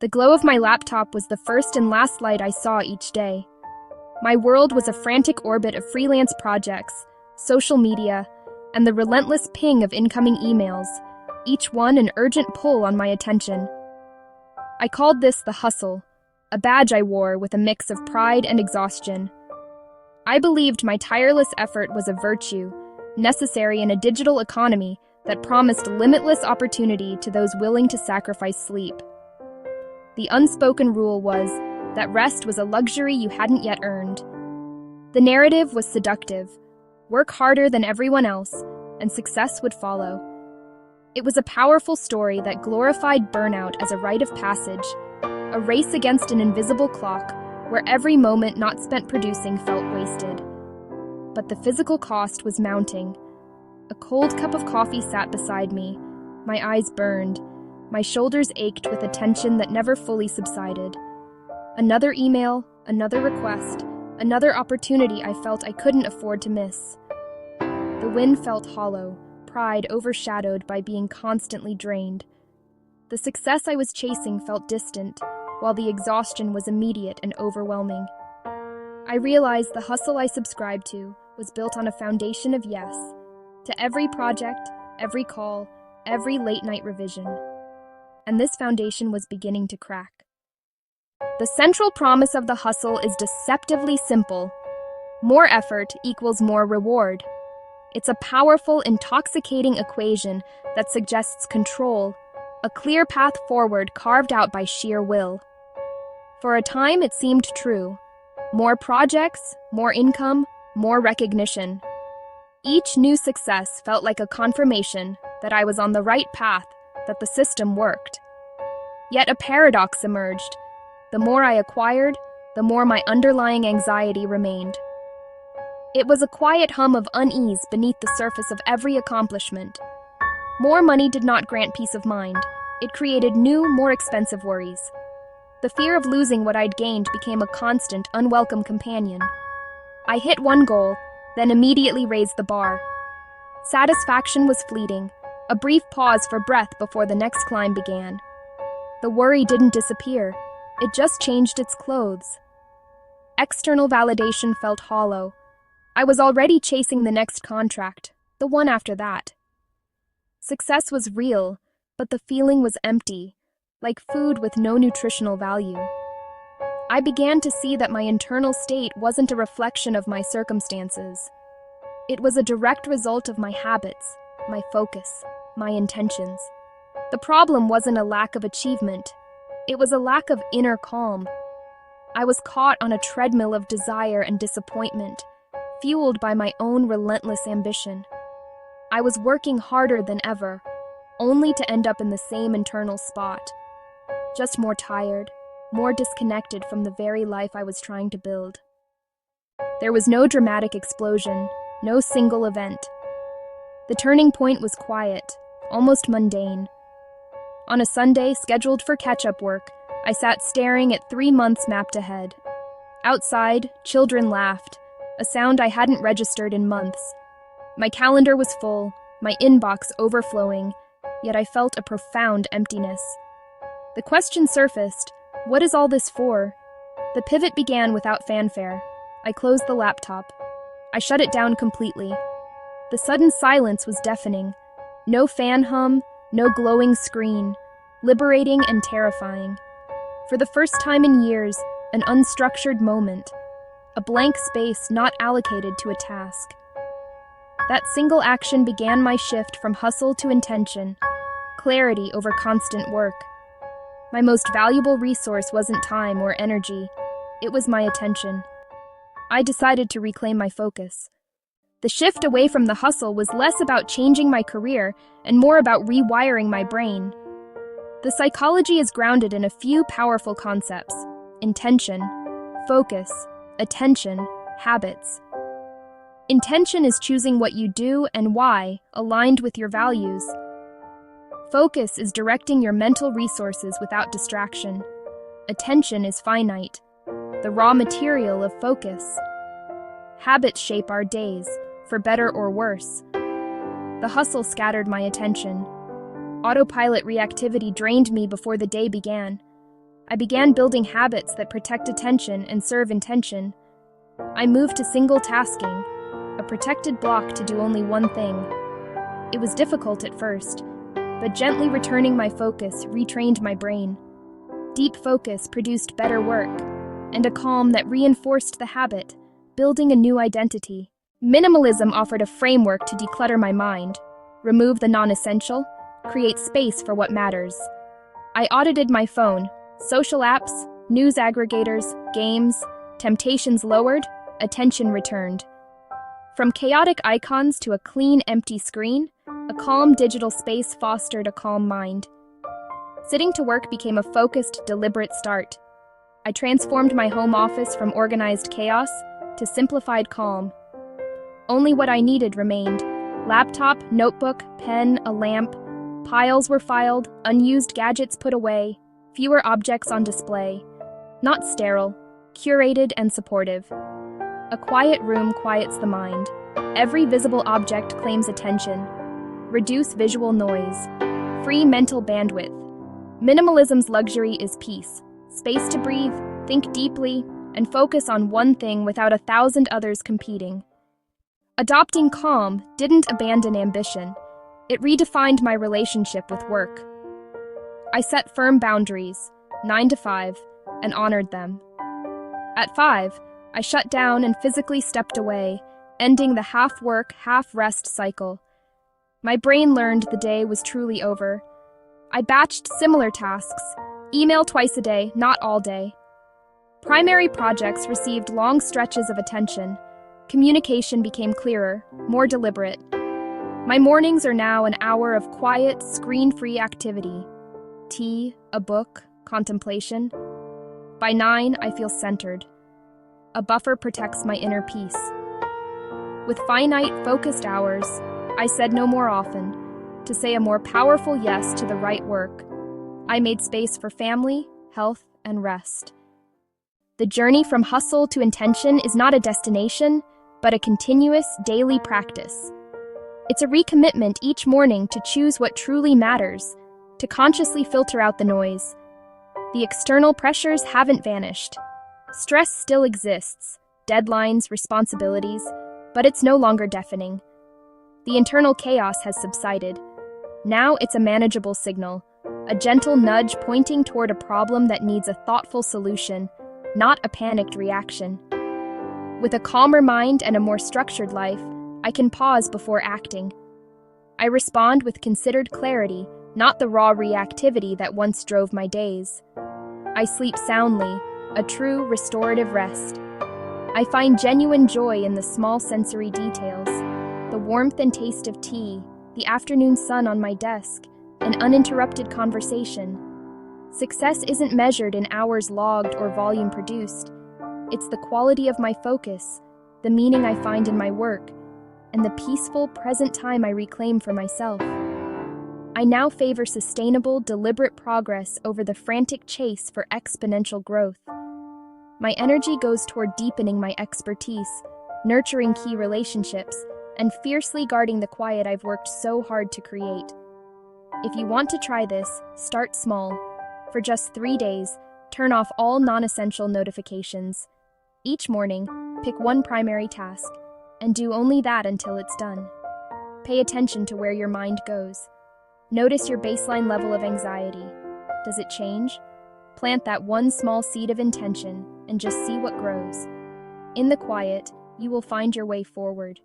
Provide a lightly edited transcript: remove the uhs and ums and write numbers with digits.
The glow of my laptop was the first and last light I saw each day. My world was a frantic orbit of freelance projects, social media, and the relentless ping of incoming emails, each one an urgent pull on my attention. I called this the hustle, a badge I wore with a mix of pride and exhaustion. I believed my tireless effort was a virtue, necessary in a digital economy that promised limitless opportunity to those willing to sacrifice sleep. The unspoken rule was that rest was a luxury you hadn't yet earned. The narrative was seductive: work harder than everyone else, and success would follow. It was a powerful story that glorified burnout as a rite of passage, a race against an invisible clock where every moment not spent producing felt wasted. But the physical cost was mounting. A cold cup of coffee sat beside me. My eyes burned. My shoulders ached with a tension that never fully subsided. Another email, another request, another opportunity I felt I couldn't afford to miss. The win felt hollow, pride overshadowed by being constantly drained. The success I was chasing felt distant, while the exhaustion was immediate and overwhelming. I realized the hustle I subscribed to was built on a foundation of yes, to every project, every call, every late-night revision. And this foundation was beginning to crack. The central promise of the hustle is deceptively simple. More effort equals more reward. It's a powerful, intoxicating equation that suggests control, a clear path forward carved out by sheer will. For a time, it seemed true. More projects, more income, more recognition. Each new success felt like a confirmation that I was on the right path, that the system worked. Yet a paradox emerged. The more I acquired, the more my underlying anxiety remained. It was a quiet hum of unease beneath the surface of every accomplishment. More money did not grant peace of mind. It created new, more expensive worries. The fear of losing what I'd gained became a constant, unwelcome companion. I hit one goal, then immediately raised the bar. Satisfaction was fleeting, a brief pause for breath before the next climb began. The worry didn't disappear, it just changed its clothes. External validation felt hollow. I was already chasing the next contract, the one after that. Success was real, but the feeling was empty, like food with no nutritional value. I began to see that my internal state wasn't a reflection of my circumstances. It was a direct result of my habits, my focus, my intentions. The problem wasn't a lack of achievement. It was a lack of inner calm. I was caught on a treadmill of desire and disappointment, fueled by my own relentless ambition. I was working harder than ever, only to end up in the same internal spot. Just more tired, more disconnected from the very life I was trying to build. There was no dramatic explosion, no single event. The turning point was quiet, almost mundane. On a Sunday scheduled for catch-up work, I sat staring at 3 months mapped ahead. Outside, children laughed, a sound I hadn't registered in months. My calendar was full, my inbox overflowing, yet I felt a profound emptiness. The question surfaced, what is all this for? The pivot began without fanfare. I closed the laptop. I shut it down completely. The sudden silence was deafening. No fan hum, no glowing screen. Liberating and terrifying. For the first time in years, an unstructured moment. A blank space not allocated to a task. That single action began my shift from hustle to intention. Clarity over constant work. My most valuable resource wasn't time or energy. It was my attention. I decided to reclaim my focus. The shift away from the hustle was less about changing my career and more about rewiring my brain. The psychology is grounded in a few powerful concepts: intention, focus, attention, habits. Intention is choosing what you do and why, aligned with your values. Focus is directing your mental resources without distraction. Attention is finite, the raw material of focus. Habits shape our days, for better or worse. The hustle scattered my attention. Autopilot reactivity drained me before the day began. I began building habits that protect attention and serve intention. I moved to single tasking, a protected block to do only one thing. It was difficult at first, but gently returning my focus retrained my brain. Deep focus produced better work, and a calm that reinforced the habit, building a new identity. Minimalism offered a framework to declutter my mind, remove the non-essential, create space for what matters. I audited my phone, social apps, news aggregators, games, temptations lowered, attention returned. From chaotic icons to a clean, empty screen, a calm digital space fostered a calm mind. Sitting to work became a focused, deliberate start. I transformed my home office from organized chaos to simplified calm. Only what I needed remained: laptop, notebook, pen, a lamp. Piles were filed, unused gadgets put away, fewer objects on display. Not sterile, curated and supportive. A quiet room quiets the mind. Every visible object claims attention. Reduce visual noise. Free mental bandwidth. Minimalism's luxury is peace. Space to breathe, think deeply, and focus on one thing without 1,000 others competing. Adopting calm didn't abandon ambition. It redefined my relationship with work. I set firm boundaries, 9 to 5, and honored them. At 5, I shut down and physically stepped away, ending the half-work, half-rest cycle. My brain learned the day was truly over. I batched similar tasks, email twice a day, not all day. Primary projects received long stretches of attention. Communication became clearer, more deliberate. My mornings are now an hour of quiet, screen-free activity. Tea, a book, contemplation. By 9, I feel centered. A buffer protects my inner peace. With finite, focused hours, I said no more often, to say a more powerful yes to the right work. I made space for family, health, and rest. The journey from hustle to intention is not a destination, but a continuous, daily practice. It's a recommitment each morning to choose what truly matters, to consciously filter out the noise. The external pressures haven't vanished. Stress still exists, deadlines, responsibilities, but it's no longer deafening. The internal chaos has subsided. Now it's a manageable signal, a gentle nudge pointing toward a problem that needs a thoughtful solution, not a panicked reaction. With a calmer mind and a more structured life, I can pause before acting. I respond with considered clarity, not the raw reactivity that once drove my days. I sleep soundly, a true restorative rest. I find genuine joy in the small sensory details, the warmth and taste of tea, the afternoon sun on my desk, an uninterrupted conversation. Success isn't measured in hours logged or volume produced. It's the quality of my focus, the meaning I find in my work, and the peaceful, present time I reclaim for myself. I now favor sustainable, deliberate progress over the frantic chase for exponential growth. My energy goes toward deepening my expertise, nurturing key relationships, and fiercely guarding the quiet I've worked so hard to create. If you want to try this, start small. For just 3 days, turn off all non-essential notifications. Each morning, pick one primary task, and do only that until it's done. Pay attention to where your mind goes. Notice your baseline level of anxiety. Does it change? Plant that one small seed of intention and just see what grows. In the quiet, you will find your way forward.